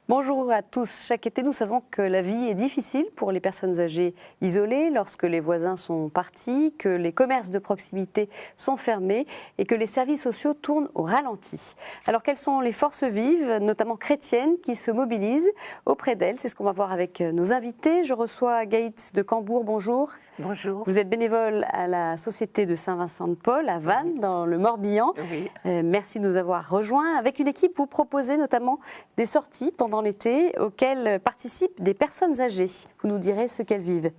Bonjour à tous. Chaque été, nous savons que la vie est difficile pour les personnes âgées isolées lorsque les voisins sont partis, que les commerces de proximité sont fermés et que les services sociaux tournent au ralenti. Alors, quelles sont les forces vives, notamment chrétiennes, qui se mobilisent auprès d'elles? C'est ce qu'on va voir avec nos invités. Je reçois Gaït de Cambourg. Bonjour. Bonjour. Vous êtes bénévole à la Société de Saint-Vincent-de-Paul à Vannes, dans le Morbihan. Oui. Merci de nous avoir rejoints. Avec une équipe, vous proposez notamment des sorties pendant l'été auxquelles participent des personnes âgées. Vous nous direz ce qu'elles vivent.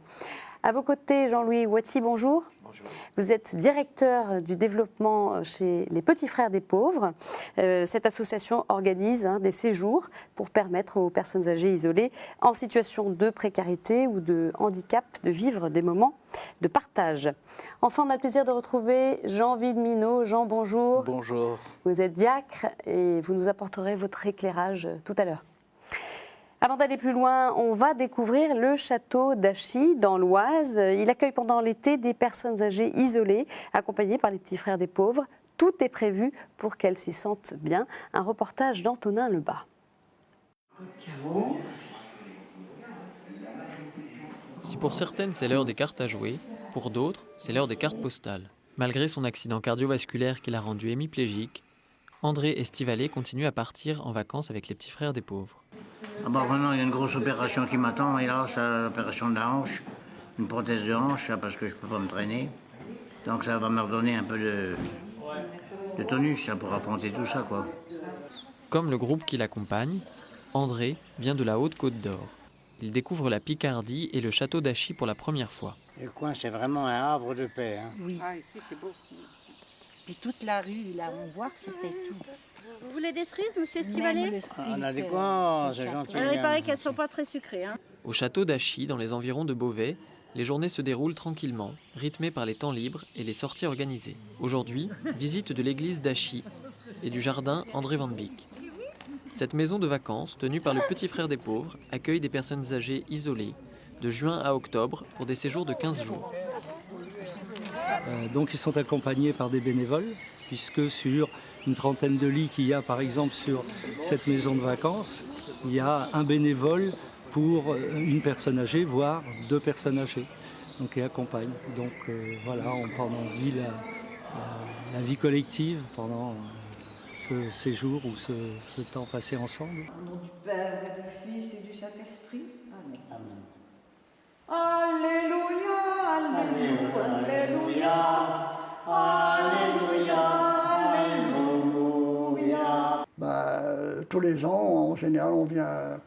À vos côtés, Jean-Louis Ouati, bonjour. Bonjour. Vous êtes directeur du développement chez les Petits Frères des Pauvres. Cette association organise des séjours pour permettre aux personnes âgées isolées en situation de précarité ou de handicap de vivre des moments de partage. Enfin, on a le plaisir de retrouver Jean Villeminot. Jean, bonjour. Bonjour. Vous êtes diacre et vous nous apporterez votre éclairage tout à l'heure. Avant d'aller plus loin, on va découvrir le château d'Achy dans l'Oise. Il accueille pendant l'été des personnes âgées isolées, accompagnées par les Petits Frères des Pauvres. Tout est prévu pour qu'elles s'y sentent bien. Un reportage d'Antonin Lebas. Si pour certaines c'est l'heure des cartes à jouer, pour d'autres c'est l'heure des cartes postales. Malgré son accident cardiovasculaire qui l'a rendu hémiplégique, André Estivalet continue à partir en vacances avec les Petits Frères des Pauvres. Ah bah maintenant, il y a une grosse opération qui m'attend, et là, c'est l'opération de la hanche, une prothèse de hanche, là, parce que je ne peux pas me traîner. Donc ça va me redonner un peu de tonus pour affronter tout ça, quoi. Comme le groupe qui l'accompagne, André vient de la Haute-Côte d'Or. Il découvre la Picardie et le château d'Achy pour la première fois. Le coin, c'est vraiment un havre de paix. Hein. Oui. Ah, ici, c'est beau. Puis toute la rue, là, on voit que c'était tout. Vous voulez des cerises, monsieur Même Estivalet? le style On a des que- coins, que c'est le gentil. château. Il paraît qu'elles ne sont pas très sucrées. Hein. Au château d'Achy, dans les environs de Beauvais, les journées se déroulent tranquillement, rythmées par les temps libres et les sorties organisées. Aujourd'hui, visite de l'église d'Achy et du jardin André Van Beek. Cette maison de vacances, tenue par le Petit Frère des Pauvres, accueille des personnes âgées isolées, de juin à octobre, pour des séjours de 15 jours. Donc ils sont accompagnés par des bénévoles, puisque sur une trentaine de lits qu'il y a par exemple sur cette maison de vacances, il y a un bénévole pour une personne âgée, voire deux personnes âgées. Donc ils accompagnent. Donc voilà, on vit la vie collective pendant ce séjour ou ce temps passé ensemble. Au nom du Père et du Fils et du Saint-Esprit. Amen. Alléluia, Alléluia, Alléluia, Alléluia. Tous les ans, en général, on vient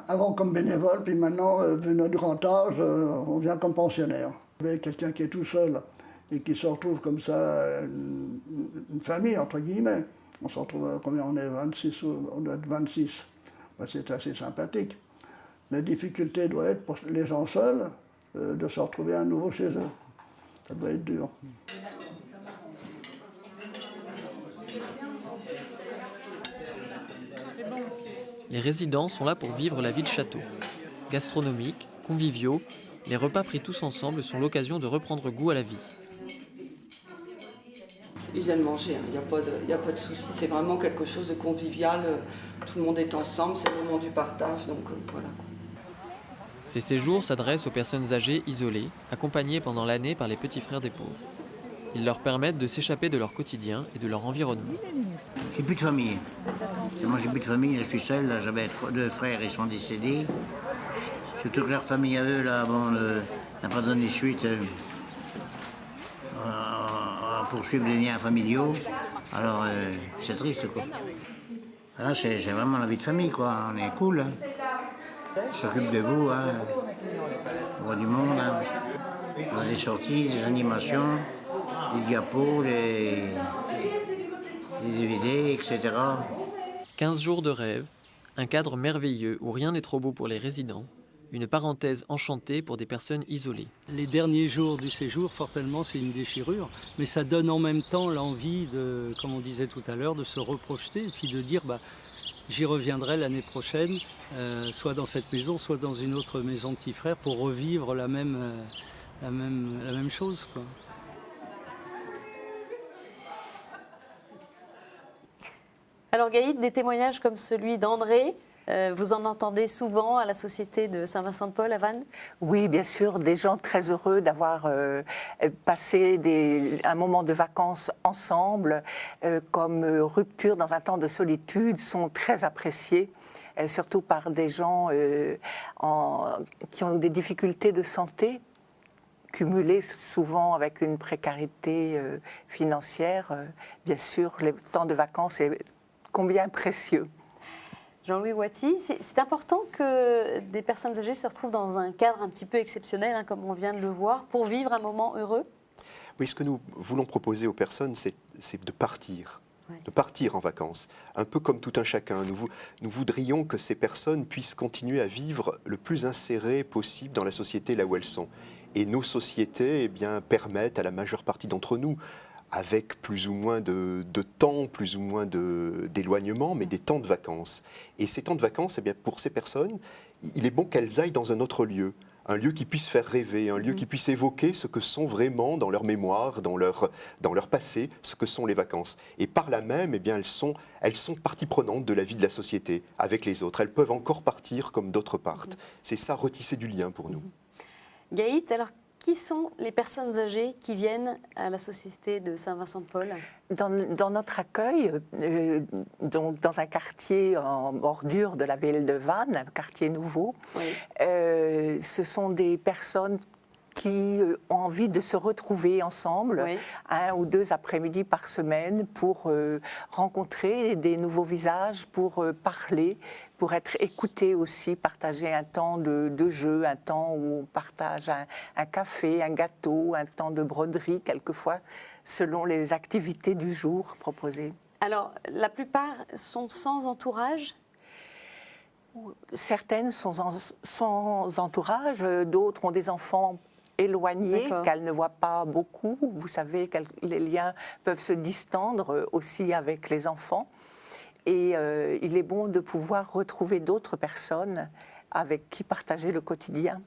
avant comme bénévole, puis maintenant, vu notre grand âge, on vient comme pensionnaire. Avec quelqu'un qui est tout seul et qui se retrouve comme ça, une famille, entre guillemets. On se retrouve, combien on est, 26, on doit être 26. C'est assez sympathique. La difficulté doit être pour les gens seuls de se retrouver à nouveau chez eux. Ça doit être dur. Les résidents sont là pour vivre la vie de château. Gastronomiques, conviviaux, les repas pris tous ensemble sont l'occasion de reprendre goût à la vie. Ils aiment manger, il n'y a pas de souci, c'est vraiment quelque chose de convivial, tout le monde est ensemble, c'est le moment du partage, donc voilà. Ces séjours s'adressent aux personnes âgées isolées, accompagnées pendant l'année par les Petits Frères des Pauvres. Ils leur permettent de s'échapper de leur quotidien et de leur environnement. J'ai plus de famille. Moi, j'ai plus de famille, je suis seul. Là, j'avais deux frères, ils sont décédés. Surtout que leur famille à eux, là, bon, n'a pas donné suite à poursuivre les liens familiaux. Alors, c'est triste, quoi. Là, j'ai vraiment la vie de famille, quoi. On est cool, hein. On s'occupe de vous, hein. On voit du monde, hein. On a des sorties, des animations, des diapos, des DVD, etc. 15 jours de rêve, un cadre merveilleux où rien n'est trop beau pour les résidents, une parenthèse enchantée pour des personnes isolées. Les derniers jours du séjour, fortement, c'est une déchirure, mais ça donne en même temps l'envie de, comme on disait tout à l'heure, de se reprojeter et puis de dire j'y reviendrai l'année prochaine, soit dans cette maison, soit dans une autre maison Petit Frère pour revivre la même chose, quoi. Alors Gaïd, des témoignages comme celui d'André, Vous en entendez souvent à la Société de Saint-Vincent-de-Paul à Vannes? Oui, bien sûr, des gens très heureux d'avoir passé un moment de vacances ensemble, comme rupture dans un temps de solitude, sont très appréciés, surtout par des gens qui ont des difficultés de santé, cumulées souvent avec une précarité financière. Bien sûr, le temps de vacances est combien précieux. Jean-Louis Waty, c'est important que des personnes âgées se retrouvent dans un cadre un petit peu exceptionnel, hein, comme on vient de le voir, pour vivre un moment heureux? Oui, ce que nous voulons proposer aux personnes, c'est de partir. De partir en vacances, un peu comme tout un chacun. Nous voudrions que ces personnes puissent continuer à vivre le plus insérées possible dans la société là où elles sont. Et nos sociétés permettent à la majeure partie d'entre nous, avec plus ou moins de temps, plus ou moins d'éloignement, mais des temps de vacances. Et ces temps de vacances, pour ces personnes, il est bon qu'elles aillent dans un autre lieu. Un lieu qui puisse faire rêver, un lieu qui puisse évoquer ce que sont vraiment dans leur mémoire, dans leur passé, ce que sont les vacances. Et par là même, elles sont partie prenante de la vie de la société avec les autres. Elles peuvent encore partir comme d'autres partent. C'est ça, retisser du lien pour nous. Gaït, alors qui sont les personnes âgées qui viennent à la Société de Saint-Vincent-de-Paul? Dans notre accueil, donc dans un quartier en bordure de la ville de Vannes, un quartier nouveau, oui. Ce sont des personnes qui ont envie de se retrouver ensemble, oui. 1 ou 2 après-midi par semaine pour rencontrer des nouveaux visages, pour parler, pour être écoutés aussi, partager un temps de jeu, un temps où on partage un café, un gâteau, un temps de broderie quelquefois, selon les activités du jour proposées. Alors, la plupart sont sans entourage? Certaines sont sans entourage, d'autres ont des enfants éloignées, qu'elles ne voient pas beaucoup. Vous savez que les liens peuvent se distendre aussi avec les enfants. Et il est bon de pouvoir retrouver d'autres personnes avec qui partager le quotidien.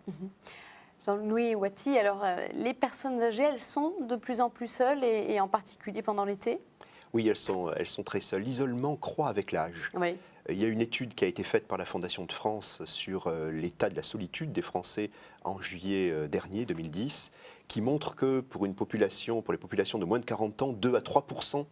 Jean-Louis Waty, alors les personnes âgées, elles sont de plus en plus seules et en particulier pendant l'été? Oui, elles sont très seules. L'isolement croît avec l'âge. Oui. Il y a une étude qui a été faite par la Fondation de France sur l'état de la solitude des Français en juillet dernier, 2010, qui montre que pour les populations de moins de 40 ans, 2 à 3%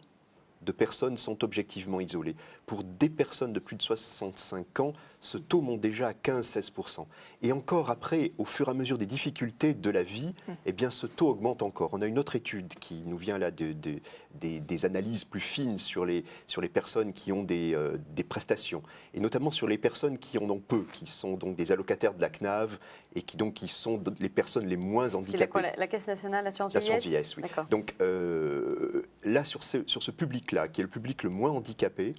de personnes sont objectivement isolées. Pour des personnes de plus de 65 ans, ce taux monte déjà à 15-16%. Et encore après, au fur et à mesure des difficultés de la vie, ce taux augmente encore. On a une autre étude qui nous vient là des analyses plus fines sur les personnes qui ont des prestations, et notamment sur les personnes qui en ont peu, qui sont donc des allocataires de la CNAV et qui sont les personnes les moins handicapées. C'est la Caisse nationale, l'assurance vieillesse, oui. Donc là, sur ce public-là, qui est le public le moins handicapé,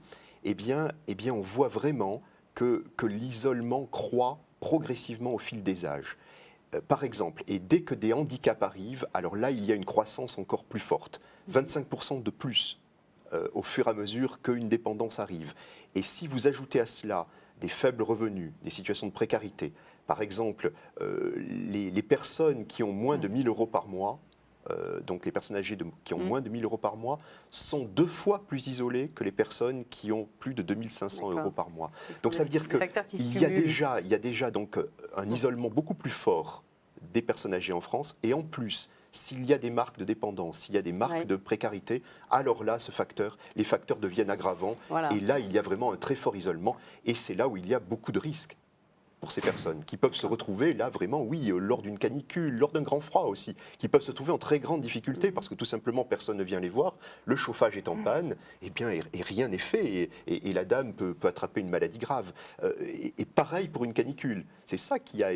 on voit vraiment que l'isolement croît progressivement au fil des âges. Par exemple, et dès que des handicaps arrivent, alors là, il y a une croissance encore plus forte, 25% de plus au fur et à mesure qu'une dépendance arrive. Et si vous ajoutez à cela des faibles revenus, des situations de précarité, par exemple, les personnes qui ont moins de 1 000 euros par mois, donc les personnes âgées qui ont moins de 1 000 euros par mois sont 2 fois plus isolées que les personnes qui ont plus de 2 500 euros par mois. Donc ça veut dire qu'il y a déjà donc un isolement beaucoup plus fort des personnes âgées en France, et en plus, s'il y a des marques de dépendance, s'il y a des marques de précarité, alors là, les facteurs deviennent aggravants, et là, il y a vraiment un très fort isolement, et c'est là où il y a beaucoup de risques pour ces personnes, qui peuvent se retrouver là vraiment, oui, lors d'une canicule, lors d'un grand froid aussi, qui peuvent se trouver en très grande difficulté parce que tout simplement personne ne vient les voir, le chauffage est en panne, et rien n'est fait, et la dame peut attraper une maladie grave. Et pareil pour une canicule. C'est ça qui a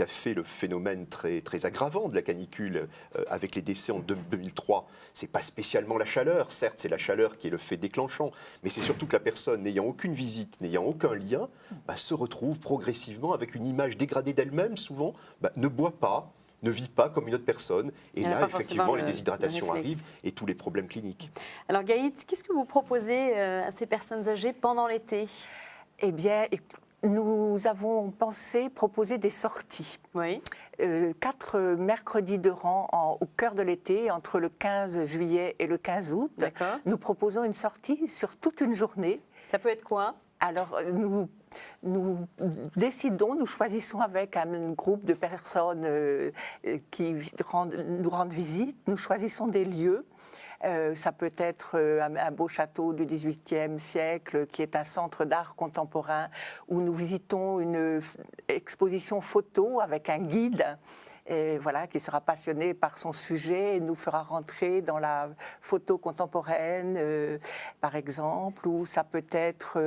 fait le phénomène très, très aggravant de la canicule avec les décès en 2003. C'est pas spécialement la chaleur, certes c'est la chaleur qui est le fait déclenchant, mais c'est surtout que la personne n'ayant aucune visite, n'ayant aucun lien, se retrouve progressivement avec une image dégradée d'elle-même, souvent, ne boit pas, ne vit pas comme une autre personne. Et là, effectivement, les déshydratations arrivent et tous les problèmes cliniques. Alors Gaït, qu'est-ce que vous proposez à ces personnes âgées pendant l'été? Eh bien, nous avons pensé proposer des sorties. Oui. 4 mercredis de rang au cœur de l'été, entre le 15 juillet et le 15 août. Nous proposons une sortie sur toute une journée. Ça peut être quoi? Alors, nous décidons, nous choisissons avec un groupe de personnes qui nous rendent visite, nous choisissons des lieux. Ça peut être un beau château du XVIIIe siècle qui est un centre d'art contemporain où nous visitons une exposition photo avec un guide voilà, qui sera passionné par son sujet et nous fera rentrer dans la photo contemporaine, par exemple, ou ça peut être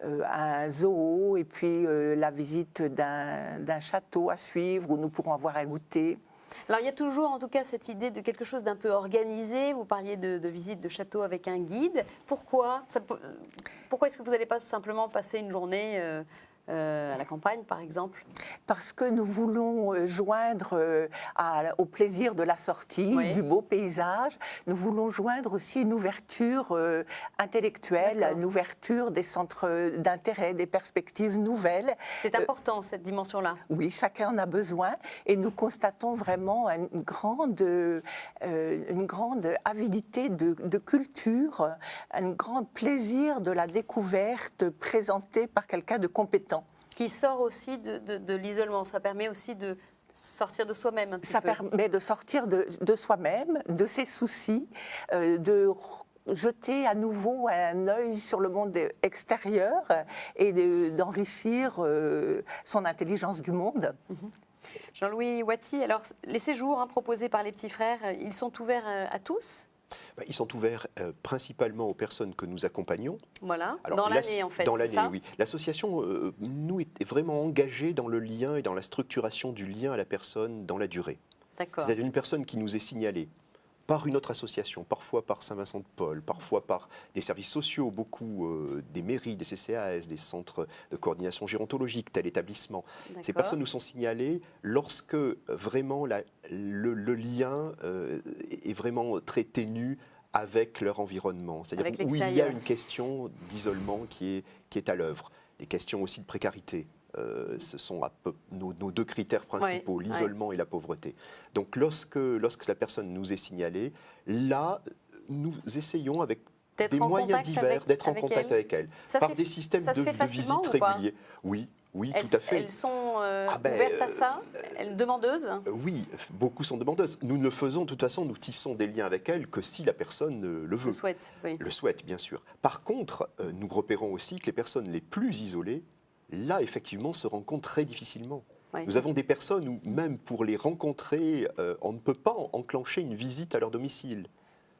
un zoo et puis la visite d'un château à suivre où nous pourrons avoir un goûter. Alors il y a toujours en tout cas cette idée de quelque chose d'un peu organisé. Vous parliez de visite de château avec un guide. Pourquoi est-ce que vous n'allez pas simplement passer une journée à la campagne, par exemple? Parce que nous voulons joindre au plaisir de la sortie, Oui. du beau paysage, nous voulons joindre aussi une ouverture intellectuelle, une ouverture des centres d'intérêt, des perspectives nouvelles. C'est important, cette dimension-là. Oui, chacun en a besoin et nous constatons vraiment une grande avidité de culture, un grand plaisir de la découverte présentée par quelqu'un de compétent. Qui sort aussi de l'isolement. Ça permet aussi de sortir de soi-même un petit Ça peu. permet de sortir de soi-même, de ses soucis, de jeter à nouveau un œil sur le monde extérieur et d'enrichir son intelligence du monde. Jean-Louis Waty, alors les séjours proposés par les petits frères, ils sont ouverts à tous? Ils sont ouverts principalement aux personnes que nous accompagnons. Voilà, Alors, dans l'année en fait. Dans c'est l'année, ça oui. L'association, nous, est vraiment engagée dans le lien et dans la structuration du lien à la personne dans la durée. D'accord. C'est-à-dire une personne qui nous est signalée par une autre association, parfois par Saint-Vincent-de-Paul, parfois par des services sociaux, beaucoup des mairies, des CCAS, des centres de coordination gérontologique, tel établissement. Ces personnes nous sont signalées lorsque vraiment le lien est vraiment très ténu avec leur environnement. C'est-à-dire où il y a une question d'isolement qui est à l'œuvre, des questions aussi de précarité. Ce sont nos deux critères principaux, l'isolement et la pauvreté. Donc lorsque la personne nous est signalée, là, nous essayons avec des moyens divers d'être en contact avec elle, par des systèmes de visite réguliers. Oui, tout à fait. Elles sont ouvertes à ça? Elles demandeuses? Oui, beaucoup sont demandeuses. Nous ne faisons, de toute façon, nous tissons des liens avec elles que si la personne le veut. Le souhaite, oui. Le souhaite, bien sûr. Par contre, nous repérons aussi que les personnes les plus isolées, là, effectivement, se rencontrent très difficilement. Oui. Nous avons des personnes où, même pour les rencontrer, on ne peut pas enclencher une visite à leur domicile.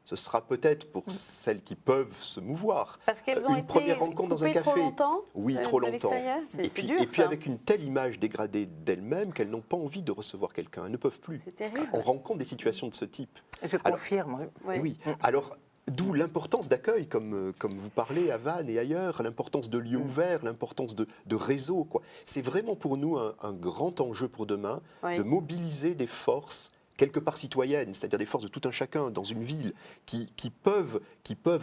Ce sera peut-être pour celles qui peuvent se mouvoir. Parce qu'elles ont une été première rencontre dans un café. trop longtemps. Oui, trop longtemps. C'est dur, et puis ça. avec une telle image dégradée d'elles-mêmes qu'elles n'ont pas envie de recevoir quelqu'un. Elles ne peuvent plus. C'est terrible. On rencontre des situations de ce type. Je confirme. Oui. Alors, d'où l'importance d'accueil, comme vous parlez à Vannes et ailleurs, l'importance de lieux ouverts, l'importance de réseaux. C'est vraiment pour nous un grand enjeu pour demain, de mobiliser des forces quelque part citoyennes, c'est-à-dire des forces de tout un chacun dans une ville qui peuvent,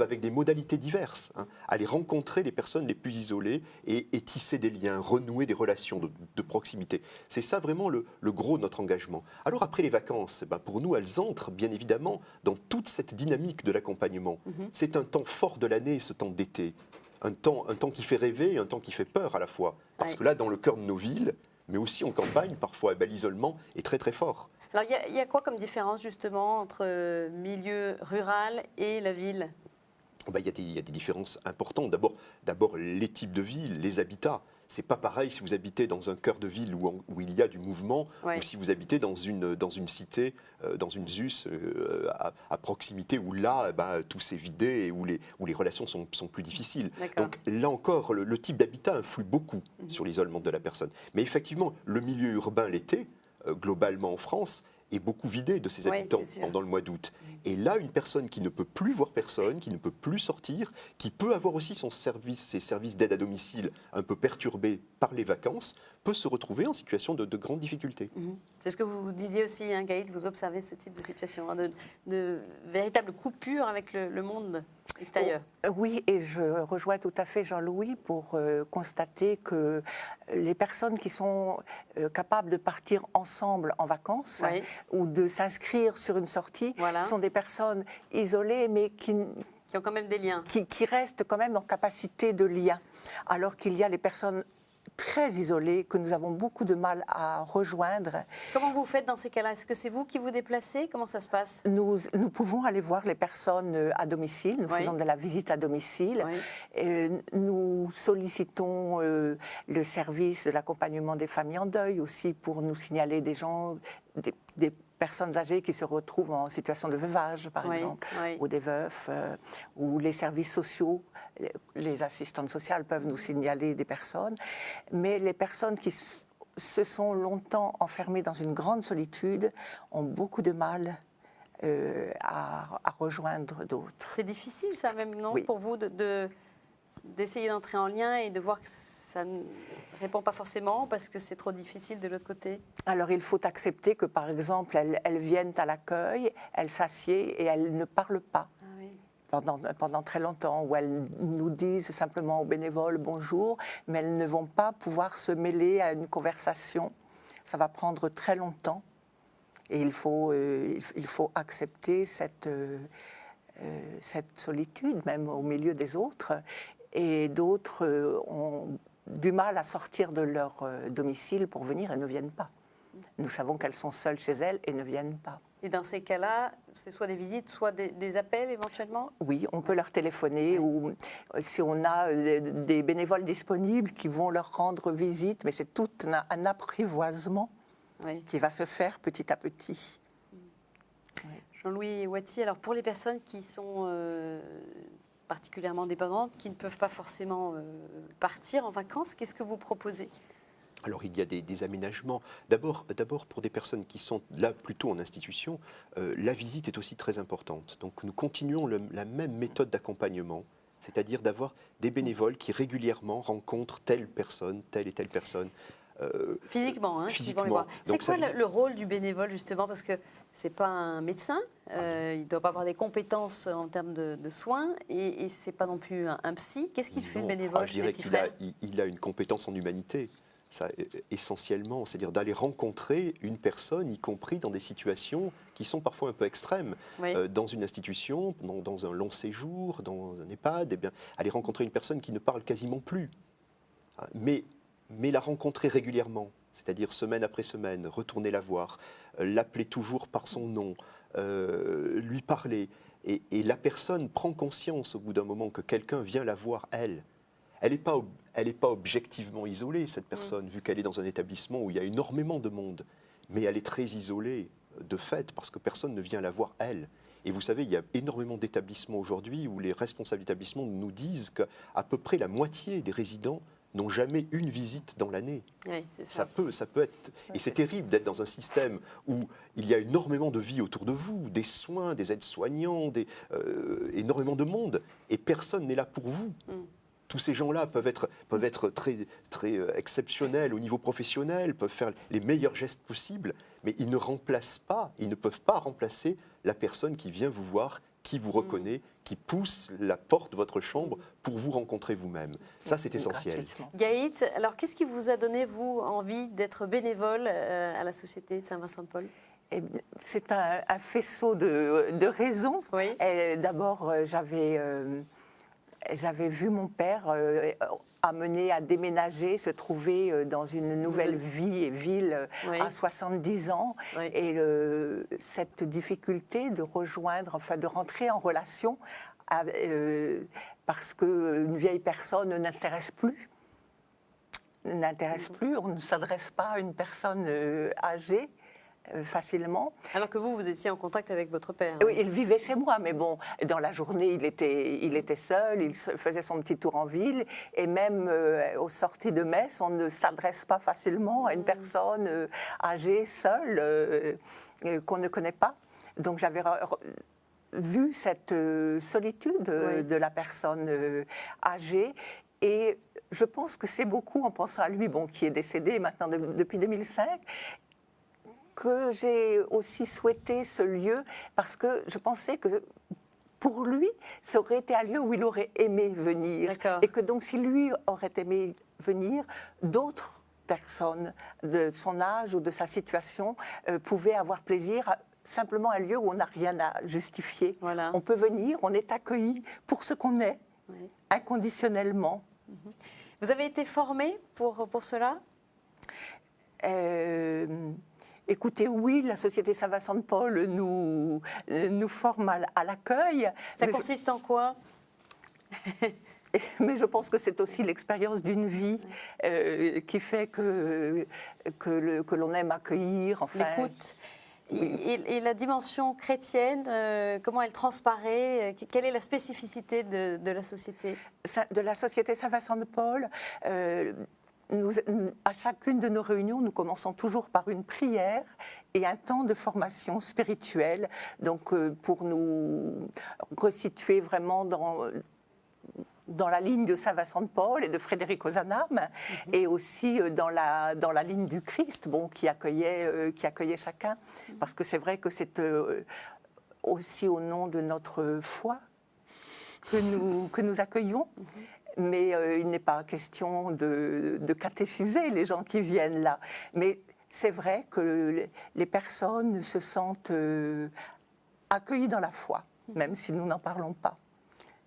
avec des modalités diverses, aller rencontrer les personnes les plus isolées et tisser des liens, renouer des relations de proximité. C'est ça vraiment le gros de notre engagement. Alors après les vacances, pour nous, elles entrent bien évidemment dans toute cette dynamique de l'accompagnement. C'est un temps fort de l'année, ce temps d'été. Un temps qui fait rêver et un temps qui fait peur à la fois. Parce que là, dans le cœur de nos villes, mais aussi en campagne, parfois, l'isolement est très très fort. Alors, il y a quoi comme différence, justement, entre milieu rural et la ville? Il y a des différences importantes. D'abord, les types de villes, les habitats. C'est pas pareil si vous habitez dans un cœur de ville où il y a du mouvement, ou si vous habitez dans une cité, dans une ZUS à proximité, où là, tout s'est vidé et où les relations sont plus difficiles. Donc là encore, le type d'habitat influe beaucoup sur l'isolement de la personne. Mais effectivement, le milieu urbain l'été, globalement en France, est beaucoup vidé de ses habitants pendant le mois d'août. Et là, une personne qui ne peut plus voir personne, qui ne peut plus sortir, qui peut avoir aussi ses services d'aide à domicile un peu perturbés par les vacances, peut se retrouver en situation de grande difficulté. C'est ce que vous disiez aussi, Gaïd, vous observez ce type de situation, de véritable coupure avec le monde extérieur. Oui, et je rejoins tout à fait Jean-Louis pour constater que les personnes qui sont capables de partir ensemble en vacances ou de s'inscrire sur une sortie sont des personnes isolées mais qui Qui ont quand même des liens. qui restent quand même en capacité de lien, alors qu'il y a les personnes très isolées que nous avons beaucoup de mal à rejoindre. Comment vous faites dans ces cas-là? Est-ce que c'est vous qui vous déplacez? Comment ça se passe? Nous pouvons aller voir les personnes à domicile, nous faisons de la visite à domicile. Nous sollicitons le service de l'accompagnement des familles en deuil aussi pour nous signaler des gens, des personnes âgées qui se retrouvent en situation de veuvage, par exemple, ou des veufs, ou les services sociaux, les assistantes sociales peuvent nous signaler des personnes. Mais les personnes qui se sont longtemps enfermées dans une grande solitude ont beaucoup de mal à rejoindre d'autres. C'est difficile ça même, non, Oui. pour vous d'essayer d'entrer en lien et de voir que ça ne répond pas forcément parce que c'est trop difficile de l'autre côté? Alors il faut accepter que par exemple elles viennent à l'accueil, elles s'assiedent et elles ne parlent pas pendant très longtemps, ou elles nous disent simplement aux bénévoles bonjour, mais elles ne vont pas pouvoir se mêler à une conversation. Ça va prendre très longtemps et il faut accepter cette solitude même au milieu des autres. Et d'autres ont du mal à sortir de leur domicile pour venir et ne viennent pas. Nous savons qu'elles sont seules chez elles et ne viennent pas. Et dans ces cas-là, c'est soit des visites, soit des appels éventuellement? Oui, on peut leur téléphoner ou si on a des bénévoles disponibles qui vont leur rendre visite, mais c'est tout un apprivoisement qui va se faire petit à petit. Jean-Louis Wattier, alors pour les personnes qui sont particulièrement dépendantes, qui ne peuvent pas forcément partir en vacances, qu'est-ce que vous proposez? Alors il y a des aménagements. D'abord, pour des personnes qui sont là plutôt en institution, la visite est aussi très importante. Donc nous continuons la même méthode d'accompagnement, c'est-à-dire d'avoir des bénévoles qui régulièrement rencontrent telle et telle personne. Physiquement, qui vont les voir. C'est quoi le rôle du bénévole justement? Parce que c'est pas un médecin, il ne doit pas avoir des compétences en termes de soins et c'est pas non plus un psy. Qu'est-ce qu'il fait le bénévole? Je dirais qu'il a une compétence en humanité. Ça, essentiellement, c'est-à-dire d'aller rencontrer une personne, y compris dans des situations qui sont parfois un peu extrêmes. Dans une institution, dans un long séjour, dans un EHPAD, aller rencontrer une personne qui ne parle quasiment plus. Mais la rencontrer régulièrement, c'est-à-dire semaine après semaine, retourner la voir, l'appeler toujours par son nom, lui parler. Et la personne prend conscience au bout d'un moment que quelqu'un vient la voir, elle. Elle n'est pas objectivement isolée, cette personne, vu qu'elle est dans un établissement où il y a énormément de monde. Mais elle est très isolée de fait, parce que personne ne vient la voir, elle. Et vous savez, il y a énormément d'établissements aujourd'hui où les responsables d'établissements nous disent qu'à peu près la moitié des résidents n'ont jamais une visite dans l'année. Oui, ça peut être... Et c'est terrible d'être dans un système où il y a énormément de vie autour de vous, des soins, des aides-soignants, énormément de monde, et personne n'est là pour vous. Tous ces gens-là peuvent être très, très exceptionnels au niveau professionnel, peuvent faire les meilleurs gestes possibles, mais ils ne peuvent pas remplacer la personne qui vient vous voir, qui vous reconnaît, qui pousse la porte de votre chambre pour vous rencontrer vous-même. Ça, c'est essentiel. Gaït, alors qu'est-ce qui vous a donné, vous, envie d'être bénévole à la Société de Saint-Vincent-de-Paul? C'est un faisceau de raisons. D'abord, j'avais vu mon père amené à déménager, se trouver dans une nouvelle vie et ville à 70 ans. Et cette difficulté de rejoindre, enfin de rentrer en relation parce qu'une vieille personne n'intéresse plus. On ne s'adresse pas à une personne âgée. Facilement. Alors que vous étiez en contact avec votre père. Oui, il vivait chez moi, mais bon, dans la journée, il était seul, il faisait son petit tour en ville, et même aux sorties de messe, on ne s'adresse pas facilement à une personne âgée, seule, qu'on ne connaît pas. Donc j'avais vu cette solitude de la personne âgée, et je pense que c'est beaucoup en pensant à lui, qui est décédé maintenant depuis 2005, que j'ai aussi souhaité ce lieu parce que je pensais que pour lui, ça aurait été un lieu où il aurait aimé venir. Et que donc, si lui aurait aimé venir, d'autres personnes de son âge ou de sa situation pouvaient avoir plaisir simplement un lieu où on n'a rien à justifier. Voilà. On peut venir, on est accueilli pour ce qu'on est, Oui. inconditionnellement. Vous avez été formé pour cela? Écoutez, oui, la Société Saint-Vincent de Paul nous forme à l'accueil. Ça mais consiste en quoi? mais je pense que c'est aussi l'expérience d'une vie qui fait que l'on aime accueillir. Enfin, L'écoute. Et la dimension chrétienne, comment elle transparaît? Quelle est la spécificité de la société? de la Société Saint-Vincent de Paul, à chacune de nos réunions, nous commençons toujours par une prière et un temps de formation spirituelle, donc pour nous resituer vraiment dans la ligne de Saint-Vincent de Paul et de Frédéric Ozanam, et aussi dans la ligne du Christ, qui accueillait chacun, parce que c'est vrai que c'est aussi au nom de notre foi que nous accueillons. Mais il n'est pas question de catéchiser les gens qui viennent là. Mais c'est vrai que les personnes se sentent accueillies dans la foi, même si nous n'en parlons pas.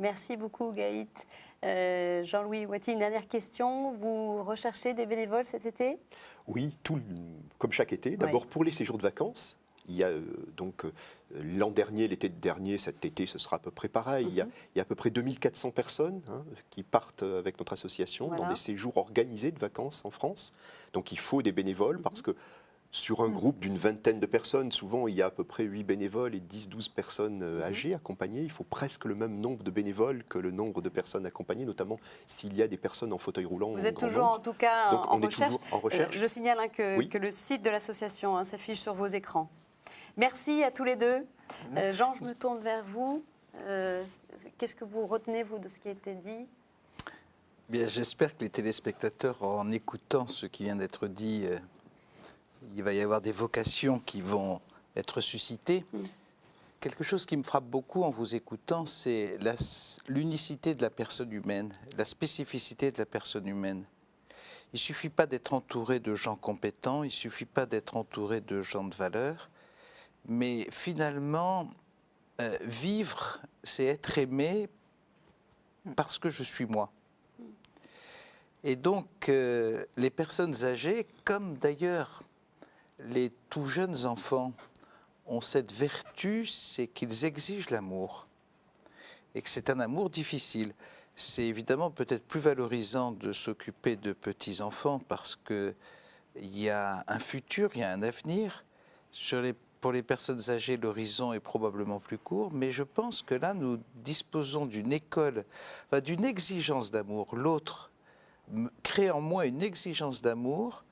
Merci beaucoup, Gaït. Jean-Louis Ouati, une dernière question. Vous recherchez des bénévoles cet été? Oui, comme chaque été. D'abord pour les séjours de vacances. Il y a donc l'an dernier, l'été dernier, cet été, ce sera à peu près pareil. Il y a à peu près 2400 personnes qui partent avec notre association dans des séjours organisés de vacances en France. Donc il faut des bénévoles parce que sur un groupe d'une vingtaine de personnes, souvent il y a à peu près 8 bénévoles et 10-12 personnes âgées accompagnées. Il faut presque le même nombre de bénévoles que le nombre de personnes accompagnées, notamment s'il y a des personnes en fauteuil roulant. Vous êtes toujours en tout cas donc, en on est recherche. toujours en recherche. Je signale que le site de l'association s'affiche sur vos écrans. Merci à tous les deux. Jean, je me tourne vers vous. Qu'est-ce que vous retenez, vous, de ce qui a été dit? Bien, j'espère que les téléspectateurs, en écoutant ce qui vient d'être dit, il va y avoir des vocations qui vont être suscitées. Quelque chose qui me frappe beaucoup en vous écoutant, c'est l'unicité de la personne humaine, la spécificité de la personne humaine. Il ne suffit pas d'être entouré de gens compétents, il ne suffit pas d'être entouré de gens de valeur, mais finalement, vivre, c'est être aimé parce que je suis moi. Et donc, les personnes âgées, comme d'ailleurs les tout jeunes enfants, ont cette vertu, c'est qu'ils exigent l'amour. Et que c'est un amour difficile. C'est évidemment peut-être plus valorisant de s'occuper de petits-enfants parce qu'il y a un futur, il y a un avenir. Pour les personnes âgées, l'horizon est probablement plus court, mais je pense que là, nous disposons d'une école, d'une exigence d'amour. L'autre crée en moi une exigence d'amour,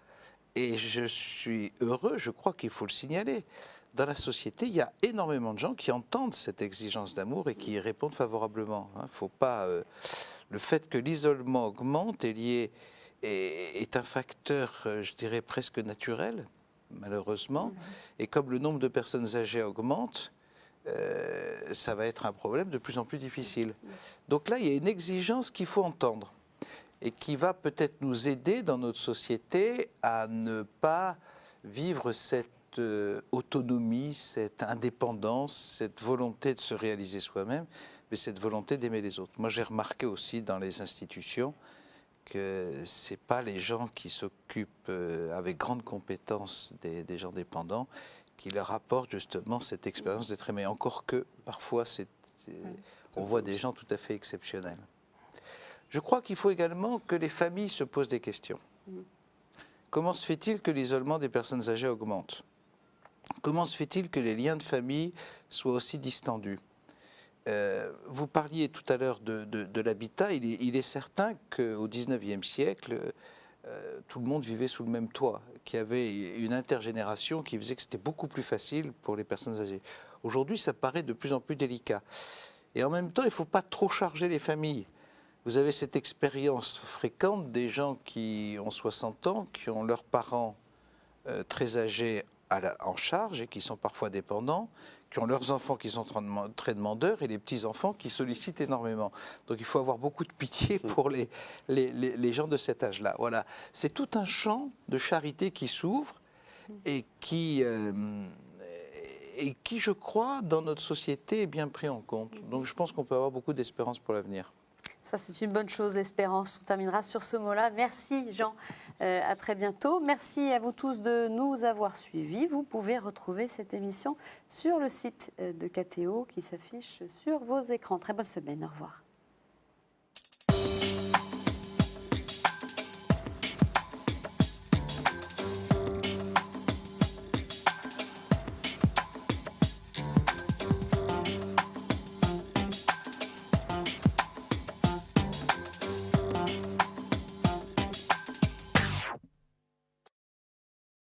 et je suis heureux, je crois qu'il faut le signaler. Dans la société, il y a énormément de gens qui entendent cette exigence d'amour et qui y répondent favorablement. Faut pas, le fait que l'isolement augmente est un facteur, je dirais, presque naturel, malheureusement. Et comme le nombre de personnes âgées augmente, ça va être un problème de plus en plus difficile. Donc là, il y a une exigence qu'il faut entendre et qui va peut-être nous aider dans notre société à ne pas vivre cette autonomie, cette indépendance, cette volonté de se réaliser soi-même, mais cette volonté d'aimer les autres. Moi, j'ai remarqué aussi dans les institutions que ce n'est pas les gens qui s'occupent avec grande compétence des gens dépendants qui leur apportent justement cette expérience d'être aimé. Encore que parfois, on voit des gens tout à fait exceptionnels. Je crois qu'il faut également que les familles se posent des questions. Comment se fait-il que l'isolement des personnes âgées augmente? Comment se fait-il que les liens de famille soient aussi distendus? Vous parliez tout à l'heure de l'habitat. Il est certain qu'au XIXe siècle, tout le monde vivait sous le même toit, qu'il y avait une intergénération qui faisait que c'était beaucoup plus facile pour les personnes âgées. Aujourd'hui, ça paraît de plus en plus délicat. Et en même temps, il ne faut pas trop charger les familles. Vous avez cette expérience fréquente des gens qui ont 60 ans, qui ont leurs parents très âgés en charge et qui sont parfois dépendants, qui ont leurs enfants qui sont très demandeurs et les petits-enfants qui sollicitent énormément. Donc il faut avoir beaucoup de pitié pour les gens de cet âge-là. Voilà. C'est tout un champ de charité qui s'ouvre et qui et qui, je crois, dans notre société est bien pris en compte. Donc je pense qu'on peut avoir beaucoup d'espérance pour l'avenir. Ça, c'est une bonne chose, l'espérance. On terminera sur ce mot-là. Merci, Jean. À très bientôt. Merci à vous tous de nous avoir suivis. Vous pouvez retrouver cette émission sur le site de KTO qui s'affiche sur vos écrans. Très bonne semaine. Au revoir.